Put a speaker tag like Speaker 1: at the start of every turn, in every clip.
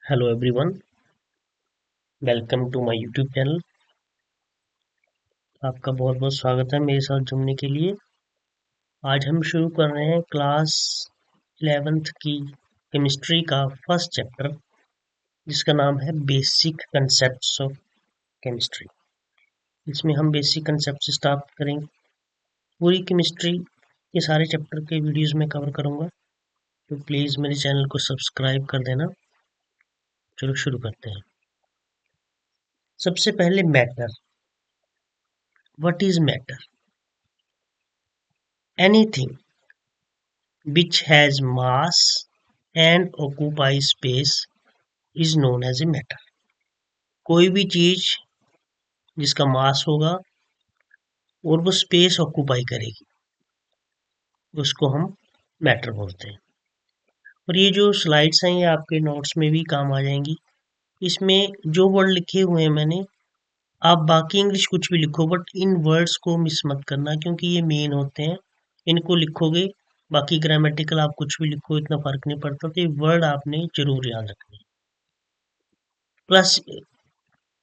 Speaker 1: Hello everyone, welcome to my YouTube channel. आपका बहुत बहुत स्वागत है मेरे साथ जुड़ने के लिए। आज हम शुरू कर रहे हैं क्लास 11th की केमिस्ट्री का फर्स्ट चैप्टर, जिसका नाम है बेसिक कंसेप्ट्स ऑफ केमिस्ट्री। इसमें हम बेसिक कंसेप्ट स्टार्ट करेंगे। पूरी केमिस्ट्री के सारे चैप्टर के वीडियोस में कवर करूंगा, तो प्लीज़ मेरे चैनल को सब्सक्राइब कर देना। चलो शुरू करते हैं। सबसे पहले matter. What is matter? Anything which has mass and occupies space is known as a matter। कोई भी चीज जिसका मास होगा और वो स्पेस ऑक्यूपाई करेगी, उसको हम मैटर बोलते हैं। और ये जो स्लाइड्स हैं ये आपके नोट्स में भी काम आ जाएंगी। इसमें जो वर्ड लिखे हुए हैं मैंने, आप बाकी इंग्लिश कुछ भी लिखो बट इन वर्ड्स को मिस मत करना, क्योंकि ये मेन होते हैं। इनको लिखोगे, बाकी ग्रामेटिकल आप कुछ भी लिखो, इतना फर्क नहीं पड़ता। तो ये वर्ड आपने जरूर याद रखने। प्लस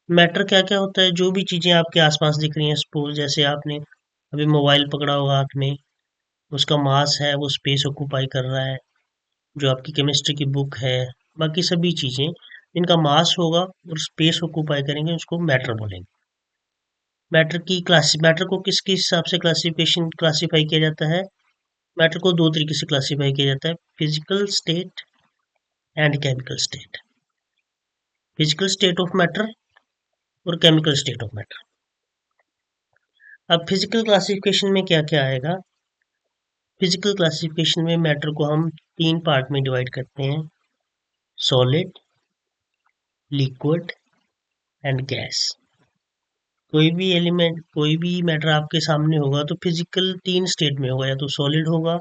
Speaker 1: मैटर क्या क्या होता है? जो भी चीजें आपके आसपास दिख रही हैं, सपोज जैसे आपने अभी मोबाइल पकड़ा होगा हाथ में, उसका मास है, वो स्पेस ऑक्यूपाई कर रहा है। जो आपकी केमिस्ट्री की बुक है, बाकी सभी चीजें इनका मास होगा और स्पेस ऑक्यूपाई करेंगे, उसको मैटर बोलेंगे। मैटर को किस किस हिसाब से क्लासीफाई किया जाता है? मैटर को दो तरीके से क्लासीफाई किया जाता है, physical state and chemical state. Physical state of matter और केमिकल स्टेट ऑफ मैटर। अब फिजिकल क्लासिफिकेशन में क्या क्या आएगा? फिजिकल क्लासिफिकेशन में मैटर को हम तीन पार्ट में डिवाइड करते हैं, सॉलिड, लिक्विड एंड गैस। कोई भी एलिमेंट, कोई भी मैटर आपके सामने होगा तो फिजिकल तीन स्टेट में होगा, या तो सॉलिड होगा,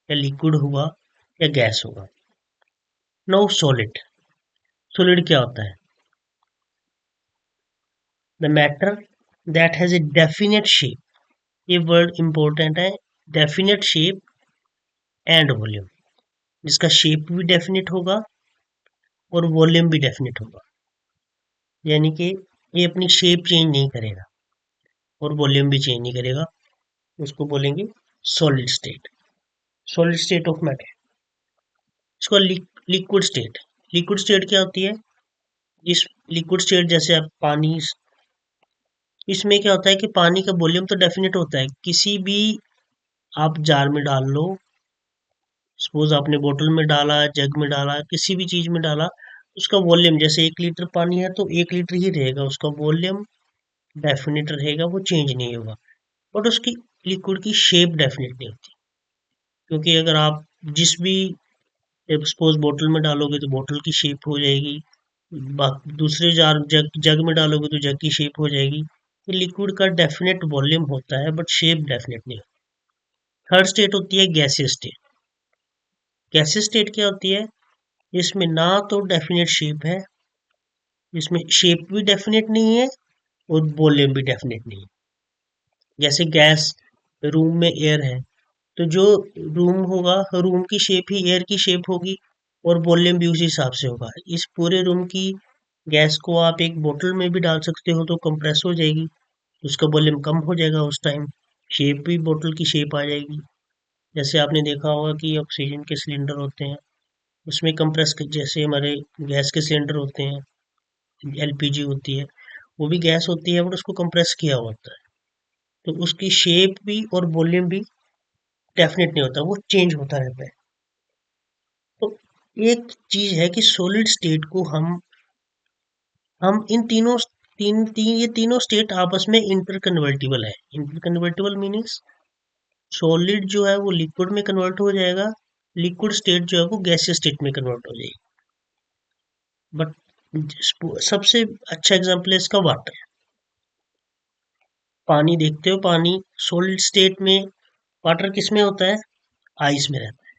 Speaker 1: या लिक्विड होगा, या गैस होगा। Now solid. सॉलिड क्या होता है? The matter that has a definite shape. ये वर्ड इंपॉर्टेंट है, डेफिनेट शेप एंड वॉल्यूम। जिसका शेप भी डेफिनेट होगा और वॉल्यूम भी डेफिनेट होगा, यानी कि ये अपनी शेप चेंज नहीं करेगा और वॉल्यूम भी चेंज नहीं करेगा। उसको बोलेंगे solid state, solid state of matter. इसको लिक्विड स्टेट। लिक्विड स्टेट क्या होती है? इस लिक्विड स्टेट जैसे आप पानी, इसमें क्या होता है कि पानी का वॉल्यूम तो डेफिनेट होता है। किसी भी आप जार में डाल लो, सपोज आपने बोतल में डाला, जग में डाला, किसी भी चीज में डाला, उसका वॉल्यूम जैसे 1 लीटर पानी है तो 1 लीटर ही रहेगा, उसका वॉल्यूम डेफिनेट रहेगा, वो चेंज नहीं होगा। बट उसकी लिक्विड की शेप डेफिनेट नहीं होती, क्योंकि अगर आप जिस भी सपोज बोतल में डालोगे तो बोतल की शेप हो जाएगी, दूसरे जार जग में डालोगे तो जग की शेप हो जाएगी। तो लिक्विड का डेफिनेट वॉल्यूम होता है बट शेप डेफिनेट नहीं होती। थर्ड स्टेट होती है गैसीय स्टेट। गैसीय स्टेट क्या होती है? इसमें ना तो डेफिनेट शेप है, इसमें शेप भी डेफिनेट नहीं है और वॉल्यूम भी डेफिनेट नहीं है। जैसे गैस, रूम में एयर है, तो जो रूम होगा, रूम की शेप ही एयर की शेप होगी और वॉल्यूम भी उसी हिसाब से होगा। इस पूरे रूम की गैस को आप एक बोतल में भी डाल सकते हो तो कंप्रेस हो जाएगी, उसका वॉल्यूम कम हो जाएगा, उस टाइम शेप भी बोतल की शेप आ जाएगी। जैसे आपने देखा होगा कि ऑक्सीजन के सिलेंडर होते हैं, उसमें कंप्रेस जैसे हमारे गैस के सिलेंडर होते हैं, एलपीजी होती है, वो भी गैस होती है बट उसको कंप्रेस किया होता है, तो उसकी शेप भी और वॉल्यूम भी डेफिनेट नहीं होता, वो चेंज होता रहता है। तो एक चीज है कि सॉलिड स्टेट को हम इन तीनों तीन तीन ये तीनों स्टेट आपस में इंटरकन्वर्टिबल है। इंटरकन्वर्टिबल मीनिंग्स सॉलिड जो है वो लिक्विड में कन्वर्ट हो जाएगा, लिक्विड स्टेट जो है वो गैसीय स्टेट में कन्वर्ट हो जाएगी। बट सबसे अच्छा एग्जांपल है इसका वाटर। पानी देखते हो, पानी सॉलिड स्टेट में, वाटर किस में होता है? आइस में रहता है।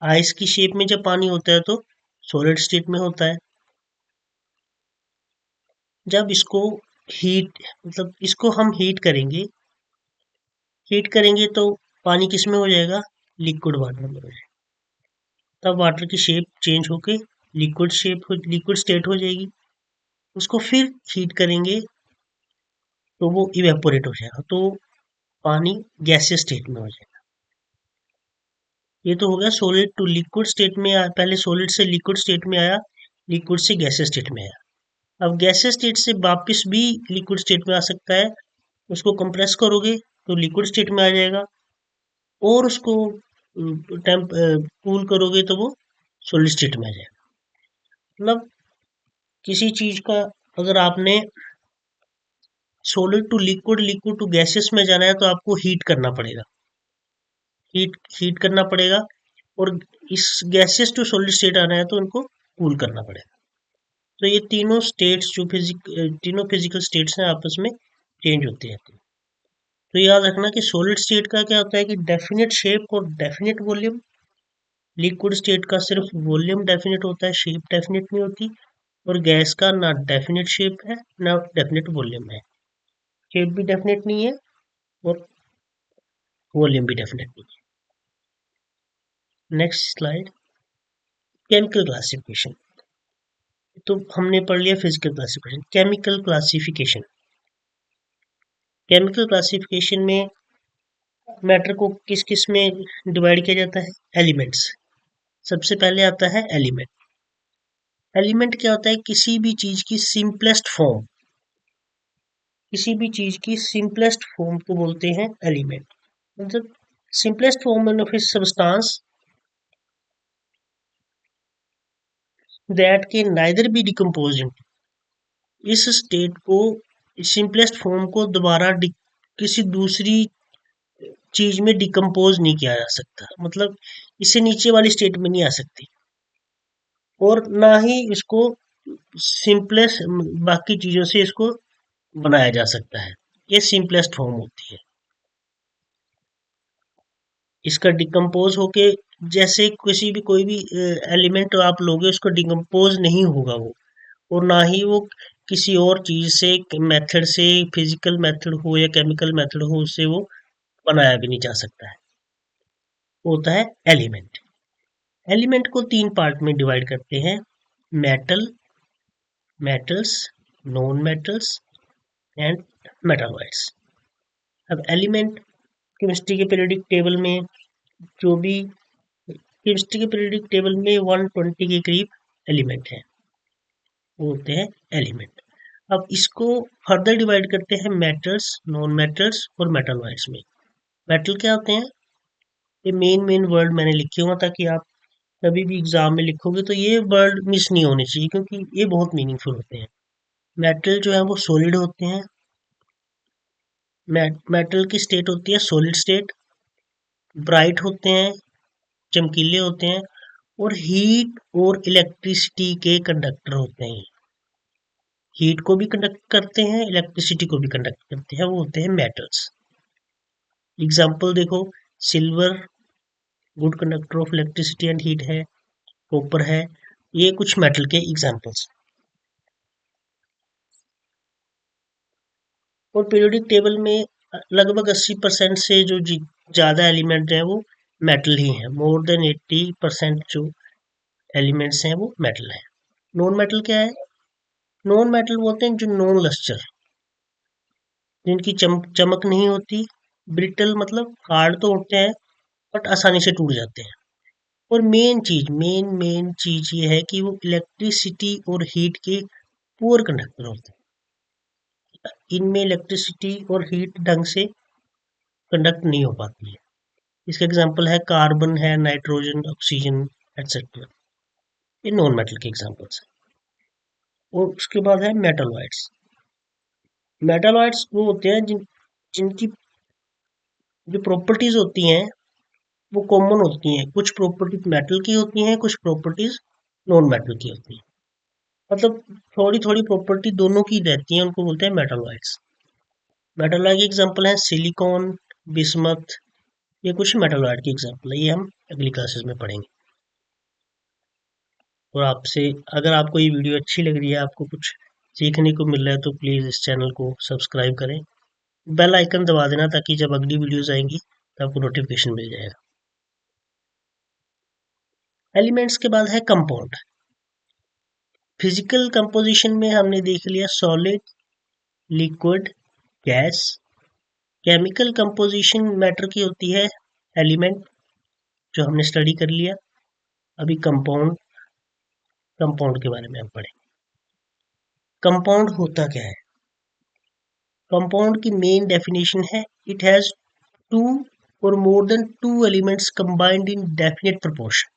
Speaker 1: आइस की शेप में जब पानी होता है तो सॉलिड स्टेट में होता है। जब इसको हीट, मतलब इसको हम हीट करेंगे तो पानी किस में हो जाएगा? लिक्विड वाटर में हो जाएगा। तब वाटर की शेप चेंज होके लिक्विड स्टेट हो जाएगी। उसको फिर हीट करेंगे तो वो इवेपोरेट हो जाएगा, तो पानी गैसियस स्टेट में हो जाएगा। ये तो हो गया सॉलिड टू लिक्विड स्टेट में पहले सॉलिड से लिक्विड स्टेट में आया, लिक्विड से गैसियस स्टेट में आया। अब गैसियस स्टेट से वापस भी लिक्विड स्टेट में आ सकता है, उसको कंप्रेस करोगे तो लिक्विड स्टेट में आ जाएगा, और उसको कूल करोगे तो वो सॉलिड स्टेट में आ जाएगा। मतलब किसी चीज का अगर आपने solid to liquid, liquid to gases में जाना है तो आपको हीट करना पड़ेगा, हीट करना पड़ेगा, और इस गैसेस टू सॉलिड स्टेट आना है तो उनको कूल करना पड़ेगा। तो ये तीनों स्टेट्स जो तीनों फिजिकल स्टेट्स हैं आपस में चेंज होती रहती है। तो याद रखना कि सॉलिड स्टेट का क्या होता है कि डेफिनेट शेप और डेफिनेट वॉल्यूम, लिक्विड स्टेट का सिर्फ वॉल्यूम डेफिनेट होता है, शेप डेफिनेट नहीं होती, और गैस का ना डेफिनेट शेप है ना डेफिनेट वॉल्यूम है, शेप भी डेफिनेट नहीं है और वॉल्यूम भी डेफिनेट नहीं है। Next slide, chemical classification. तो हमने पढ़ लिया physical classification. Chemical classification, chemical classification में मैटर को किस किस में डिवाइड किया जाता है? एलिमेंट्स। सबसे पहले आता है एलिमेंट। एलिमेंट क्या होता है? किसी भी चीज की सिंपलेस्ट फॉर्म, किसी भी चीज की सिंपलेस्ट फॉर्म को बोलते हैं एलिमेंट। मतलब simplest form of substance that can neither be decompose into, इस स्टेट को, सिंपलेस्ट फॉर्म को दोबारा किसी दूसरी चीज में डिकम्पोज नहीं किया जा सकता, मतलब इससे नीचे वाली स्टेट में नहीं आ सकती, और ना ही इसको सिंपलेस्ट बाकी चीजों से इसको बनाया जा सकता है। ये सिंपलेस्ट फॉर्म होती है। इसका डिकम्पोज होके, जैसे किसी भी कोई भी एलिमेंट आप लोगे उसको डिकम्पोज नहीं होगा वो, और ना ही वो किसी और चीज से, मेथड से, फिजिकल मेथड हो या केमिकल मेथड हो, उससे वो बनाया भी नहीं जा सकता है। वो होता है एलिमेंट। एलिमेंट को तीन पार्ट में डिवाइड करते हैं, metal, metals, non metals and metalloids. अब एलिमेंट केमिस्ट्री के पीरियोडिक टेबल में, जो भी केमिस्ट्री के पीरियोडिक टेबल में 120 के करीब एलिमेंट हैं, वो होते हैं एलिमेंट। अब इसको फर्दर डिवाइड करते हैं मेटल्स, नॉन मेटल्स और मेटालॉइड्स में। मेटल क्या होते हैं? ये मेन वर्ड मैंने लिखे हुआ, ताकि आप कभी भी एग्जाम में लिखोगे तो ये वर्ड मिस नहीं होने चाहिए, क्योंकि ये बहुत मीनिंगफुल होते हैं। मेटल जो है वो सॉलिड होते हैं, मेटल की स्टेट होती है सॉलिड स्टेट, ब्राइट होते हैं, चमकीले होते हैं, और हीट और इलेक्ट्रिसिटी के कंडक्टर होते हैं। हीट को भी कंडक्ट करते हैं, इलेक्ट्रिसिटी को भी कंडक्ट करते हैं, वो होते हैं मेटल्स। एग्जाम्पल देखो, silver good conductor of electricity and heat है, कॉपर है, ये कुछ मेटल के एग्जाम्पल्स। और पीरियोडिक टेबल में लगभग 80% से जो ज़्यादा एलिमेंट हैं वो मेटल ही हैं। मोर देन 80% जो एलिमेंट्स हैं वो मेटल हैं। नॉन मेटल क्या है? नॉन मेटल बोलते हैं जो नॉन लस्टर, जिनकी चमक नहीं होती, ब्रिटल मतलब हार्ड तो होते हैं बट आसानी से टूट जाते हैं। और मेन चीज ये है कि वो इलेक्ट्रिसिटी और हीट के पुअर कंडक्टर होते हैं। इनमें इलेक्ट्रिसिटी और हीट ढंग से कंडक्ट नहीं हो पाती है। इसका एग्जांपल है कार्बन है, नाइट्रोजन, ऑक्सीजन एटसेट्रा। ये नॉन मेटल के एग्जांपल्स हैं। और उसके बाद है मेटालॉइड्स। मेटालॉइड्स वो होते हैं जिनकी जो प्रॉपर्टीज होती हैं वो कॉमन होती हैं। कुछ प्रॉपर्टीज मेटल की होती हैं, कुछ प्रॉपर्टीज नॉन मेटल की होती हैं। मतलब थोड़ी थोड़ी प्रॉपर्टी दोनों की रहती हैं, उनको बोलते हैं मेटालॉइड्स। मेटालॉइड के एग्जांपल हैं सिलिकॉन, बिस्मथ। ये कुछ मेटालॉइड की एग्जांपल है, ये हम अगली क्लासेस में पढ़ेंगे। और आपसे, अगर आपको ये वीडियो अच्छी लग रही है, आपको कुछ सीखने को मिल रहा है, तो प्लीज़ इस चैनल को सब्सक्राइब करें, बेल आइकन दबा देना, ताकि जब अगली वीडियोस आएंगी तो आपको नोटिफिकेशन मिल जाएगा। एलिमेंट्स के बाद है कंपाउंड। फिजिकल कंपोजिशन में हमने देख लिया solid, liquid, gas. Chemical composition matter की होती है एलिमेंट, जो हमने स्टडी कर लिया। अभी कंपाउंड के बारे में हम पढ़ें। कंपाउंड होता क्या है? कंपाउंड की मेन डेफिनेशन है it has to or more than two elements combined in definite proportion.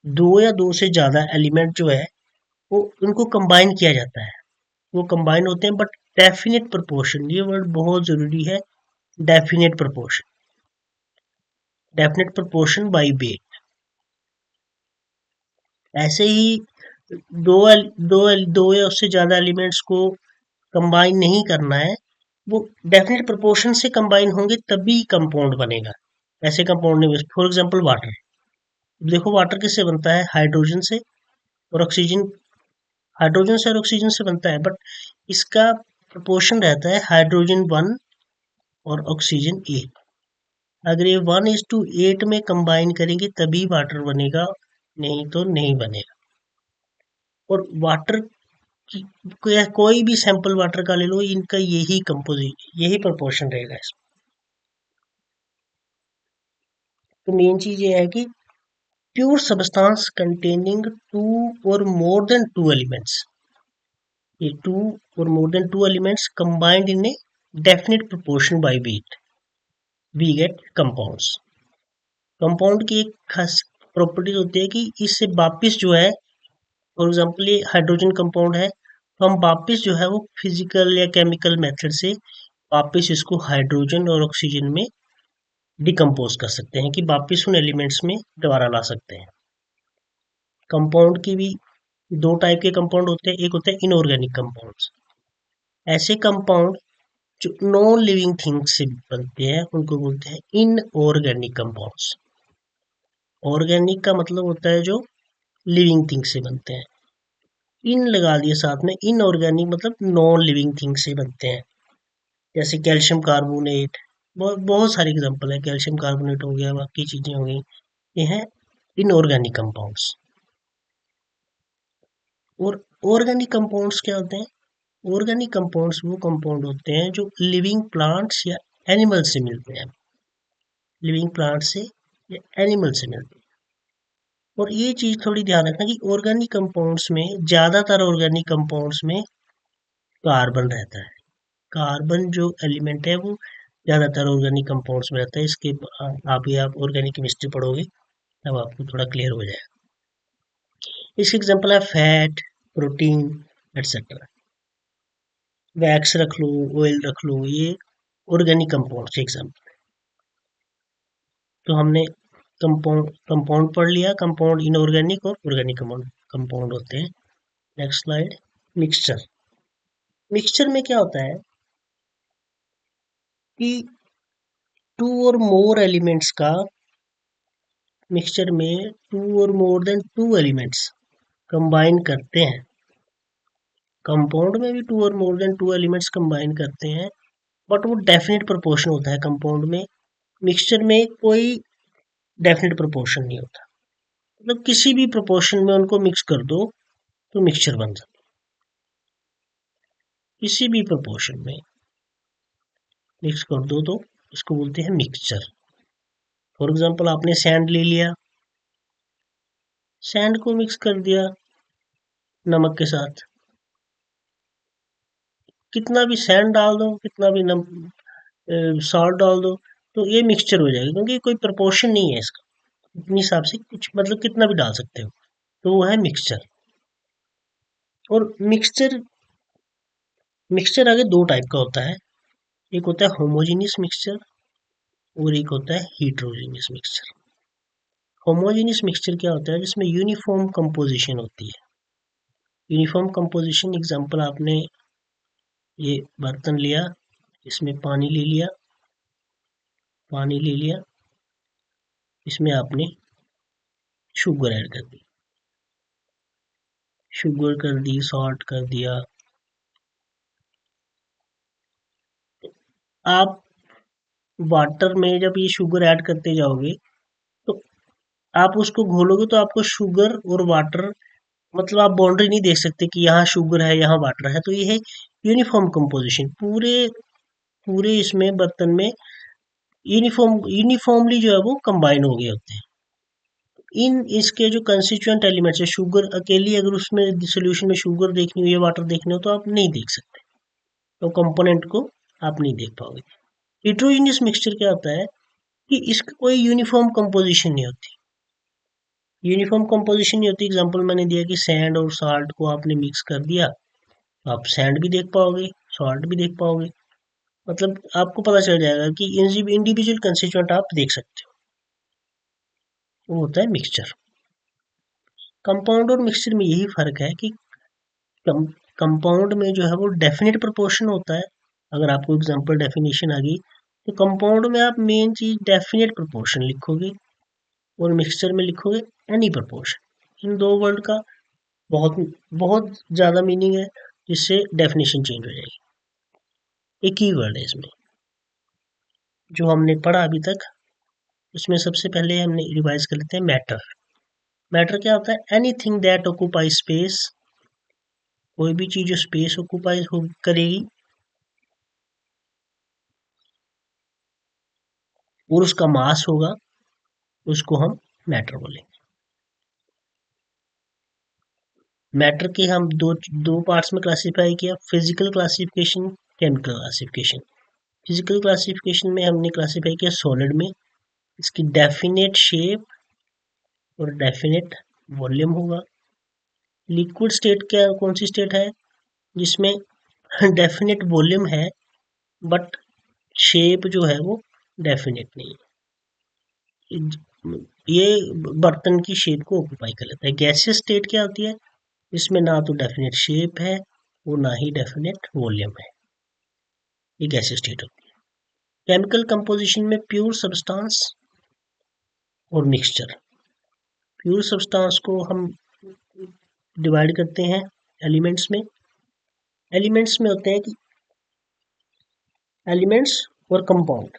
Speaker 1: दो या दो से ज्यादा एलिमेंट जो है वो उनको कंबाइन किया जाता है, वो कंबाइन होते हैं बट डेफिनेट प्रोपोर्शन, ये वर्ड बहुत जरूरी है। Definite proportion, definite proportion by wait. ऐसे ही दो दो दो या उससे ज्यादा एलिमेंट्स को कंबाइन नहीं करना है, वो डेफिनेट प्रोपोर्शन से कंबाइन होंगे तभी कंपाउंड बनेगा। ऐसे कंपाउंड नहीं। फॉर एग्जांपल वाटर, देखो वाटर किससे बनता है? हाइड्रोजन से और ऑक्सीजन। हाइड्रोजन से और ऑक्सीजन से बनता है, बट इसका प्रोपोर्शन रहता है हाइड्रोजन 1 और ऑक्सीजन 8। अगर ये 1:8 में कंबाइन करेंगे तभी वाटर बनेगा, नहीं तो नहीं बनेगा। और वाटर की कोई भी सैंपल वाटर का ले लो, इनका यही प्रोपोर्शन रहेगा इसमें। तो मेन चीज ये है कि pure substance containing two or more than two elements, ये two or more than two elements combined in a definite proportion by weight, we get compounds. Compound की एक खास प्रॉपर्टीज होती है कि इससे वापिस जो है, फॉर एग्जांपल ये हाइड्रोजन कंपाउंड है, तो हम वापिस जो है वो फिजिकल या केमिकल मेथड से वापिस इसको हाइड्रोजन और ऑक्सीजन में डिकम्पोज कर सकते हैं, कि वापिस उन एलिमेंट्स में दोबारा ला सकते हैं। कंपाउंड की भी दो टाइप के कंपाउंड होते हैं, एक होते हैं इनऑर्गेनिक कंपाउंड्स। ऐसे कंपाउंड जो नॉन लिविंग थिंग्स से बनते हैं उनको बोलते हैं इनऑर्गेनिक कंपाउंड्स। ऑर्गेनिक का मतलब होता है जो लिविंग थिंग से बनते हैं, इन लगा दिए साथ में। इनऑर्गेनिक मतलब नॉन लिविंग थिंग से बनते हैं, जैसे कैल्शियम कार्बोनेट। बहुत सारे एग्जांपल है, कैल्शियम कार्बोनेट हो गया, बाकी चीजें हो गई, ये हैं इनऑर्गेनिक कंपाउंड्स। और ऑर्गेनिक कंपाउंड्स क्या होते हैं? ऑर्गेनिक कंपाउंड्स वो कंपाउंड होते हैं जो लिविंग प्लांट्स या एनिमल से मिलते हैं, लिविंग प्लांट से या एनिमल से मिलते हैं। और ये चीज थोड़ी ध्यान रखना कि ऑर्गेनिक कंपाउंड्स में, ज्यादातर ऑर्गेनिक कंपाउंड्स में कार्बन रहता है। कार्बन जो एलिमेंट है वो ज्यादातर ऑर्गेनिक कंपाउंड्स में रहता है। इसके आप ऑर्गेनिक केमिस्ट्री पढ़ोगे तब आपको थोड़ा क्लियर हो जाएगा। इसके एग्जांपल है फैट, प्रोटीन एटसेट्रा। वैक्स रख लो, ऑयल रख लो, ये ऑर्गेनिक कंपाउंड्स एग्जांपल। तो हमने कंपाउंड पढ़ लिया, कंपाउंड इनऑर्गेनिक और ऑर्गेनिक कंपाउंड होते हैं। Next slide. मिक्सचर। मिक्सचर में क्या होता है कि टू और मोर एलिमेंट्स का मिक्सचर में, to or more than two elements combine करते हैं। कंपाउंड में भी to or more than two elements combine करते हैं, बट वो डेफिनेट प्रोपोर्शन होता है कंपाउंड में। मिक्सचर में कोई डेफिनेट प्रोपोर्शन नहीं होता, मतलब किसी भी प्रोपोर्शन में उनको मिक्स कर दो तो मिक्सचर बन जाता है, किसी भी प्रोपोर्शन में मिक्स कर दो तो इसको बोलते हैं मिक्सचर। फॉर एग्जांपल आपने सैंड ले लिया, सैंड को मिक्स कर दिया नमक के साथ, कितना भी सैंड डाल दो, कितना भी सॉल्ट डाल दो, तो ये मिक्सचर हो जाएगा, क्योंकि कोई प्रोपोर्शन नहीं है इसका। अपने हिसाब से कुछ, मतलब कितना भी डाल सकते हो, तो वो है मिक्सचर। और मिक्सचर मिक्सचर आगे दो टाइप का होता है, एक होता है होमोजेनियस मिक्सचर और एक होता है हीट्रोजेनियस मिक्सचर। होमोजेनियस मिक्सचर क्या होता है? जिसमें यूनिफॉर्म कंपोजिशन होती है। यूनिफॉर्म कंपोजिशन एग्जांपल, आपने ये बर्तन लिया, इसमें पानी ले लिया, इसमें आपने शुगर ऐड कर दी, शुगर कर दी, सॉल्ट कर दिया। आप वाटर में जब ये शुगर ऐड करते जाओगे तो आप उसको घोलोगे तो आपको शुगर और वाटर मतलब आप बाउंड्री नहीं देख सकते कि यहाँ शुगर है यहाँ वाटर है, तो ये है यूनिफॉर्म कंपोजिशन। पूरे पूरे इसमें बर्तन में यूनिफॉर्मली जो है वो कंबाइन हो गए होते हैं। इन इसके जो कंस्टिट्यूएंट एलिमेंट्स है, शुगर अकेली अगर उसमें सोल्यूशन में शुगर देखनी हो या वाटर देखने हो तो आप नहीं देख सकते, तो कंपोनेंट को आप नहीं देख पाओगे। हिट्रोजीनियस मिक्सचर क्या होता है कि इसका कोई यूनिफॉर्म कंपोजिशन नहीं होती। यूनिफॉर्म कंपोजिशन नहीं होती, एग्जांपल मैंने दिया कि सैंड और साल्ट को आपने मिक्स कर दिया, आप सैंड भी देख पाओगे, साल्ट भी देख पाओगे, मतलब आपको पता चल जाएगा कि इंडिविजुअल कंस्टिट्यूएंट आप देख सकते हो। वो होता है मिक्सचर। कंपाउंड और मिक्सचर में यही फर्क है कि कंपाउंड में जो है वो डेफिनेट प्रोपोर्शन होता है। अगर आपको एग्जांपल डेफिनेशन आ गई तो कंपाउंड में आप मेन चीज डेफिनेट प्रोपोर्शन लिखोगे और मिक्सचर में लिखोगे एनी प्रोपोर्शन। इन दो वर्ड का बहुत बहुत ज्यादा मीनिंग है, जिससे डेफिनेशन चेंज हो जाएगी। एक ही वर्ड है इसमें जो हमने पढ़ा अभी तक, उसमें सबसे पहले हमने रिवाइज कर लेते हैं मैटर। मैटर क्या होता है? एनीथिंग दैट ऑक्यूपाई स्पेस, कोई भी चीज जो स्पेस ऑक्यूपाई करेगी और उसका मास होगा, उसको हम मैटर बोलेंगे। मैटर के हम दो दो पार्ट्स में क्लासिफाई किया, physical classification, chemical classification. Physical classification में हमने क्लासिफाई किया सॉलिड में, इसकी डेफिनेट शेप और डेफिनेट वॉल्यूम होगा। लिक्विड स्टेट क्या, कौन सी स्टेट है जिसमें डेफिनेट वॉल्यूम है बट शेप जो है वो डेफिनेट नहीं है, ये बर्तन की शेप को ऑक्यूपाई कर लेता है। गैसियस स्टेट क्या होती है? इसमें ना तो डेफिनेट शेप है और ना ही डेफिनेट वॉल्यूम है, ये गैसियस स्टेट होती है। केमिकल कंपोजिशन में प्योर सब्सटेंस और मिक्सचर। प्योर सब्सटेंस को हम डिवाइड करते हैं एलिमेंट्स में। एलिमेंट्स में होते हैं कि एलिमेंट्स और कंपाउंड।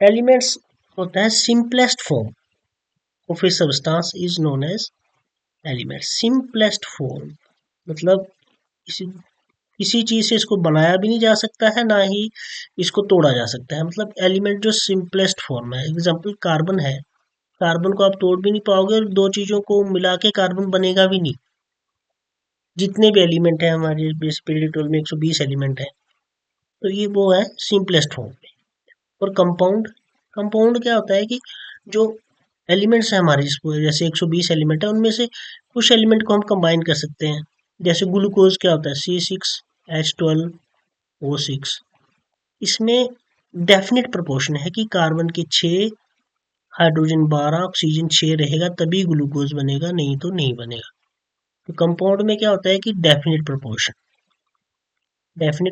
Speaker 1: एलिमेंट्स होता है simplest form of a substance is known as element. Simplest form मतलब किसी चीज से इसको बनाया भी नहीं जा सकता है, ना ही इसको तोड़ा जा सकता है, मतलब एलिमेंट जो सिंपलेस्ट फॉर्म है। एग्जांपल कार्बन है, कार्बन को आप तोड़ भी नहीं पाओगे और दो चीजों को मिला के कार्बन बनेगा भी नहीं। जितने भी एलिमेंट है हमारे पीरियड में 120 एलिमेंट है, तो ये वो है सिंपलेस्ट फॉर्म में। और कंपाउंड, कंपाउंड क्या होता है कि जो एलिमेंट्स है हमारे, जैसे 120 एलिमेंट है, उनमें से कुछ एलिमेंट को हम कंबाइन कर सकते हैं। जैसे ग्लूकोज क्या होता है? C6H12O6। इसमें डेफिनेट प्रोपोर्शन है कि कार्बन के 6, हाइड्रोजन 12, ऑक्सीजन 6 रहेगा तभी ग्लूकोज बनेगा, नहीं तो नहीं बनेगा। तो कंपाउंड में क्या होता है कि definite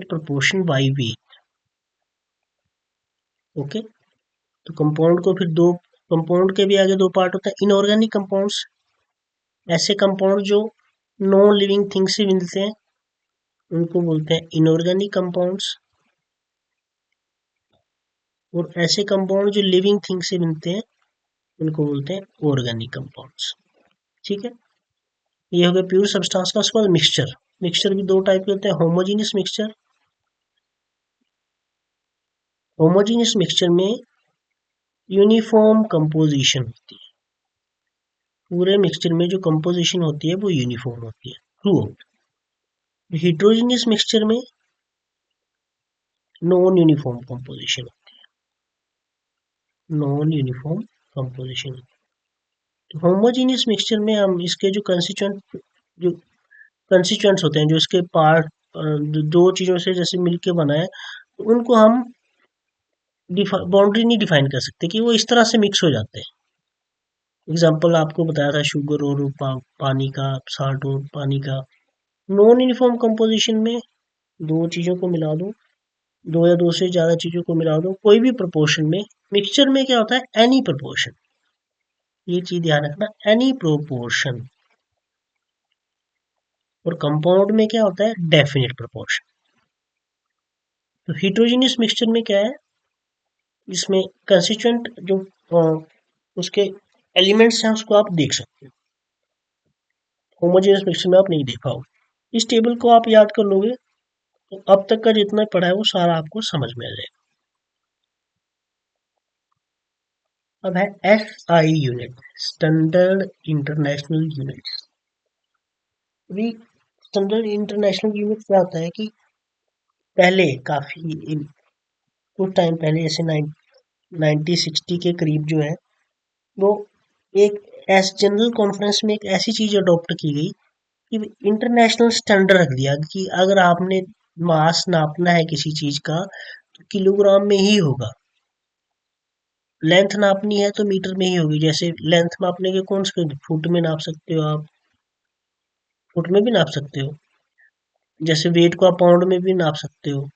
Speaker 1: proportion by wait. Okay, तो कंपाउंड को फिर दो, कंपाउंड के भी आगे दो पार्ट होता है। इनऑर्गेनिक कंपाउंड्स, ऐसे कंपाउंड जो नॉन लिविंग थिंग से मिलते हैं उनको बोलते हैं इनऑर्गेनिक कंपाउंड्स। और ऐसे कंपाउंड जो लिविंग थिंग से मिलते हैं उनको बोलते हैं ऑर्गेनिक कंपाउंड्स। ठीक है, ये हो गया प्योर सब्सटेंस का। उसके बाद मिक्सचर। मिक्सचर भी दो टाइप के होते हैं, होमोजीनियस मिक्सचर। होमोजीनियस मिक्सचर में यूनिफॉर्म कंपोजिशन होती है, पूरे मिक्सचर में जो कंपोजिशन होती है वो यूनिफॉर्म होती है थ्रू आउट। हिट्रोजीनियस मिक्सचर में नॉन यूनिफॉर्म कंपोजिशन होती है, नॉन यूनिफॉर्म कंपोजिशन। तो होमोजीनियस मिक्सचर में हम इसके जो कंस्टिट्यूएंट्स होते हैं, जो इसके पार्ट, दो चीजों से जैसे मिलके बना है, तो उनको हम बाउंड्री नहीं डिफाइन कर सकते कि वो इस तरह से मिक्स हो जाते हैं। एग्जाम्पल आपको बताया था शुगर और पानी का, साल्ट और पानी का। नॉन यूनिफॉर्म कंपोजिशन में दो चीजों को मिला दो, दो या दो से ज्यादा चीजों को मिला दो कोई भी प्रोपोर्शन में। मिक्सचर में क्या होता है? एनी प्रोपोर्शन, ये चीज ध्यान रखना, एनी प्रोपोर्शन। और कंपाउंड में क्या होता है? Definite proportion. तो हिट्रोजीनियस मिक्सचर में क्या है? इसमें कंस्टिट्यूएंट जो उसके एलिमेंट्स हैं उसको आप देख सकते हो। होमोजेनियस मिक्सचर में आप नहीं देख पाओगे। इस टेबल को आप याद कर लोगे तो अब तक का जितना पढ़ा है वो सारा आपको समझ में आ जाएगा। अब है SI unit, standard international unit. अभी स्टैंडर्ड इंटरनेशनल यूनिट क्या होता है कि पहले काफी कुछ टाइम पहले जैसे 1960 के करीब जो है वो एक जनरल कॉन्फ्रेंस में एक ऐसी चीज अडॉप्ट की गई कि इंटरनेशनल स्टैंडर्ड रख दिया कि अगर आपने मास नापना है किसी चीज का तो किलोग्राम में ही होगा, लेंथ नापनी है तो मीटर में ही होगी। जैसे लेंथ मापने के कौन से फुट में नाप सकते हो आप, फुट में भी नाप सकते हो, जैसे वेट को आप पाउंड में भी नाप सकते हो।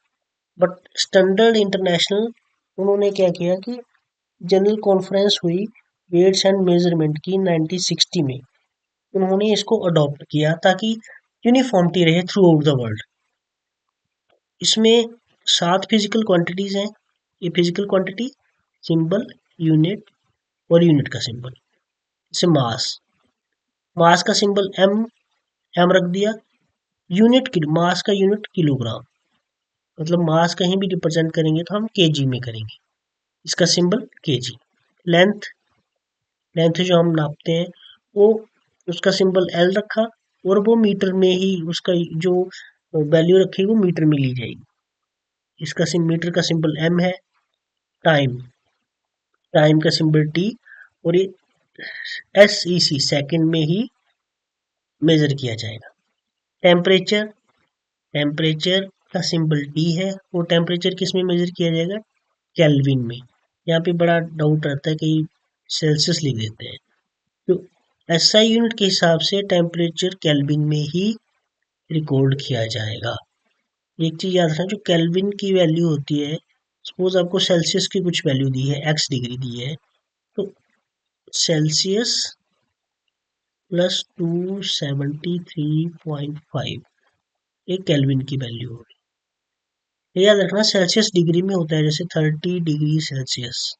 Speaker 1: बट स्टैंडर्ड इंटरनेशनल उन्होंने क्या किया कि जनरल कॉन्फ्रेंस हुई वेट्स एंड मेजरमेंट की 1960 में, उन्होंने इसको अडॉप्ट किया ताकि यूनिफॉर्मिटी रहे थ्रू आउट द वर्ल्ड। इसमें 7 फिजिकल क्वांटिटीज हैं। ये फिजिकल क्वांटिटी, सिंबल, यूनिट और यूनिट का सिंबल। जैसे मास, मास का सिंबल एम रख दिया। यूनिट की मास का यूनिट किलोग्राम, मतलब मास कहीं भी रिप्रेजेंट करेंगे तो हम केजी में करेंगे, इसका सिंबल केजी। लेंथ, लेंथ जो हम नापते हैं वो उसका सिंबल एल रखा और वो मीटर में ही उसका जो वैल्यू रखी वो मीटर में ली जाएगी। इसका मीटर का सिंबल एम है। टाइम, टाइम का सिंबल टी और ये SEC सेकंड में ही मेजर किया जाएगा। टेम्परेचर, टेम्परेचर का सिंबल टी है और टेम्परेचर किस में मेजर किया जाएगा, केल्विन में। यहाँ पे बड़ा डाउट रहता है कि सेल्सियस लिख देते हैं, तो SI यूनिट के हिसाब से टेम्परेचर केल्विन में ही रिकॉर्ड किया जाएगा। एक चीज याद रखना, जो केल्विन की वैल्यू होती है, सपोज आपको सेल्सियस की कुछ वैल्यू दी है, x डिग्री दी है, तो सेल्सियस प्लस 273.5 एक केल्विन की वैल्यू होगी। ये याद रखना सेल्सियस डिग्री में होता है, जैसे 30 डिग्री सेल्सियस।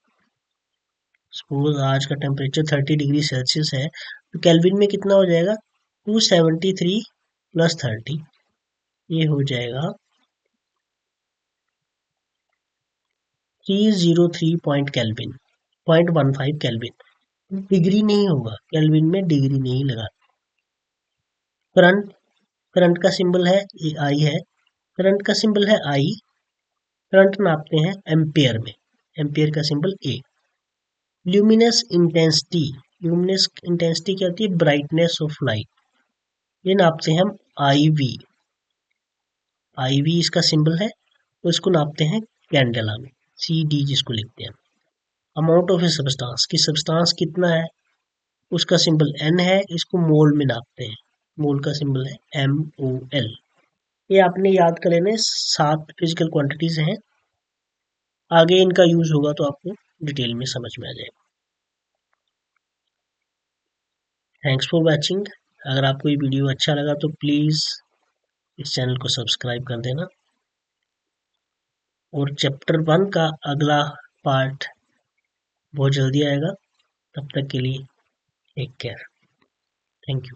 Speaker 1: सपोज आज का टेम्परेचर 30 डिग्री सेल्सियस है तो केल्विन में कितना हो जाएगा, 273 प्लस 30, ये हो जाएगा 303 पॉइंट केल्विन, 0.15 केल्विन। डिग्री नहीं होगा, केल्विन में डिग्री नहीं लगा। करंट, करंट का सिंबल है ये आई है, करंट का सिंबल है आई। करंट नापते हैं एम्पियर में, एम्पियर का सिंबल ए। ल्यूमिनस इंटेंसिटी, ल्यूमिनस इंटेंसिटी क्या होती है, ब्राइटनेस ऑफ लाइट, ये नापते हैं हम IV। IV इसका सिंबल है तो इसको नापते हैं कैंडेला में, CD जिसको लिखते हैं। अमाउंट ऑफ ए सब्सटेंस, की सब्सटेंस कितना है उसका सिंबल N है, इसको मोल में नापते हैं, मोल का सिंबल है MOL। ये आपने याद कर लेना, 7 फिजिकल क्वांटिटीज हैं, आगे इनका यूज होगा तो आपको डिटेल में समझ में आ जाएगा। Thanks for watching. अगर आपको ये वीडियो अच्छा लगा तो प्लीज़ इस चैनल को सब्सक्राइब कर देना, और चैप्टर 1 का अगला पार्ट बहुत जल्दी आएगा। तब तक के लिए टेक केयर, थैंक यू।